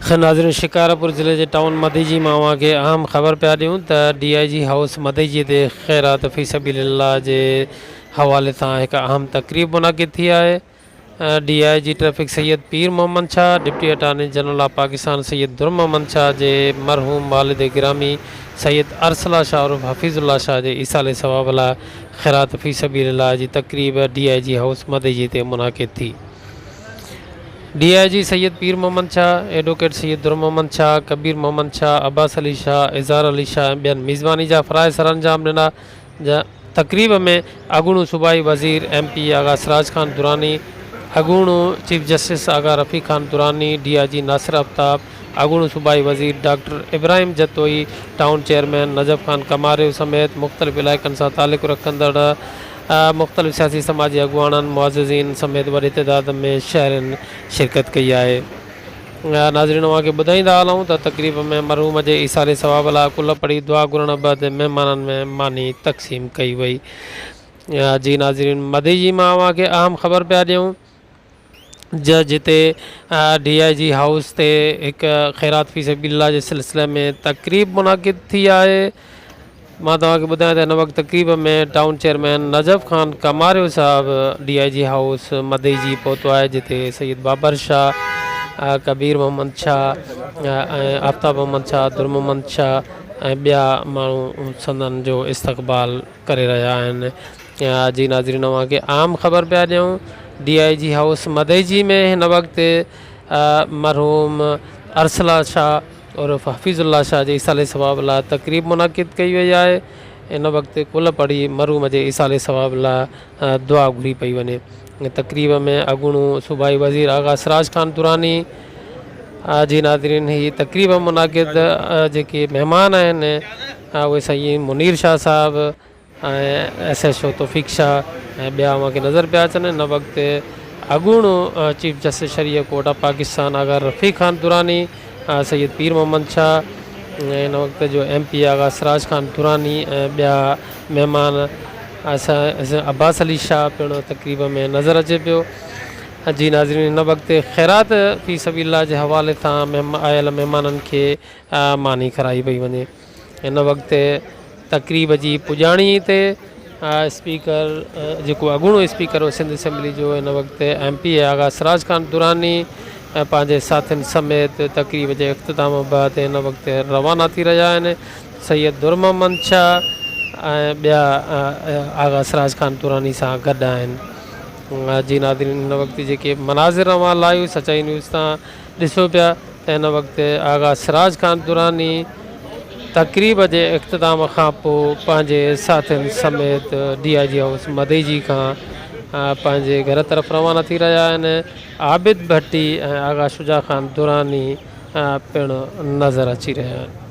नाज़रीन, शिकारपुर ज़िले के टाउन मदीजी में अवांखे अहम ख़बर पिया ॾियूं त DIG हाउस मदीजी ते ख़ैरात फ़ी सबीलिल्लाह जे हवाले सां हिकु अहम तक़रीब मुनाक़िद थी आहे। DIG traffic Syed Pir Mohammad Shah, deputy attorney general of Pakistan Syed Dur Mohammad Shah जे मरहूम वालिद गिरामी सैयद अरसला शाह और हफ़ीज़ुल्लाह शाह जे ईसाले सवाब लाइ ख़ैरात फ़ी सबीलिल्लाह जी तक़रीब DIG हाउस मदीजी ते मुनाक़िद थी। DIG सैयद पीर मोहम्मद शाह, एडवोकेट सैयद दुर मोहम्मद शाह, कबीर मोहम्मद शाह, अब्बास अली शाह, इज़हार अली शाह ऐं ॿियनि मेज़बानी जा फ़राइज़ सरअंजाम ॾिना। तक़रीब में अॻूणो सूबाई वज़ीर MP आगा सिराज ख़ान दुरानी, अॻूणो chief justice Agha Rafi Khan Durrani, DIG Nasir Aftab, अॻूणो सूबाई वज़ीर doctor Ibrahim Jatoi, town chairman Najaf Khan Kamario समेत मुख़्तलिफ़ इलाइक़नि सां तालुक़ रखंदड़ मुख़्तलिफ़ सियासी समाजी अॻुवाणनि मुअज़्ज़िज़ीन समेत वॾी तइदाद में शहरनि शिरकत कई आहे। नाज़रीन, अव्हांखे ॿुधाईंदा हलूं त तक़रीब में मरहूम जे ईसाले सवाब लाइ कुल पढ़ी दुआ घुरण बैदि महिमाननि में मानी तक़सीम कई वई। जी नाज़रीन, मदीजी मां अव्हांखे अहम ख़बर पिया ॾियूं जिते DIG हाउस ते हिकु ख़ैरात फ़ी सबीलिल्लाह जे सिलसिले में तक़रीब मुनाक़िद थी आहे। मां तव्हांखे ॿुधायां त हिन वक़्तु तक़रीब में टाउन चेयरमैन नजफ़ ख़ान कमारियो साहिबु DIG हाउस मदीजी पहुतो आहे, जिते सैयद बाबर शाह, कबीर मोहम्मद शाह ऐं आफ्ताब मोहम्मद शाह, दुर मोहम्मद शाह ऐं ॿिया माण्हू संदन जो इस्तक़बाल करे रहिया आहिनि। जी नाज़रीन, अव्हांखे आम ख़बर पिया ॾियूं DIG हाउस मदीजी में हिन वक़्तु मरहूम अरसला शाह और हफ़ीज़ुल्लाह शाह जे ईसाले सवाब लाइ तक़रीब मुनाक़िद कई वई आहे। इन वक़्तु कुल पढ़ी मरहूम जे ईसाले सवाब लाइ दुआ घुरी पई वञे। तक़रीब में अॻूणो सूबाई वज़ीर आगा सिराज ख़ान दुरानी, जी नाज़रीन, ही तक़रीब मुनाक़िद जेके महिमान आहिनि उहे साईं मुनीर शाह साहिबु ऐं SHO तौफ़ीक़ शाह ऐं ॿिया अव्हांखे नज़र पिया अचनि। हिन वक़्तु अॻूणो चीफ जस्टिस शरीअ कोर्ट ऑफ पाकिस्तान आगा रफ़ी ख़ान दुरानी, सैयद पीर मोहम्मद शाह, हिन वक़्तु जो MP आगा सिराज ख़ान दुरानी ऐं ॿिया महिमान अब्बास अली शाह पिणु तक़रीब में नज़र अचे पियो। जी नाज़रीन, हिन वक़्तु ख़ैरात फ़ी सबीलिल्लाह जे हवाले सां आयल महिमाननि खे मानी कराई पई वञे। हिन वक़्तु तक़रीब जी पुॼाणी ते स्पीकर जेको अॻूणो स्पीकर हो सिंध असेंबली जो, हिन वक़्तु MP आगा सिराज ख़ान दुरानी पंहिंजे साथियुनि समेत तक़रीब जे इख़्तिताम बैदि हिन वक़्तु रवाना थी रहिया आहिनि। सैयद दुर मोहम्मद शाह ऐं ॿिया आगा सिराज ख़ान दुरानी सां गॾु आहिनि। जी नाज़रीन, हिन वक़्तु जेके मनाज़िर अवां लाइव सचाई न्यूज़ तां ॾिसो पिया त हिन वक़्तु आगा सिराज ख़ान दुरानी तक़रीब जे इख़्तिताम खां पोइ पंहिंजे साथियुनि समेत DIG हाउस मदीजी खां पंहिंजे घर तरफ़ रवाना थी रहिया आहिनि। आबिद भट्टी ऐं आगा शुजा ख़ान दुरानी पिणु नज़र अची रहिया आहिनि।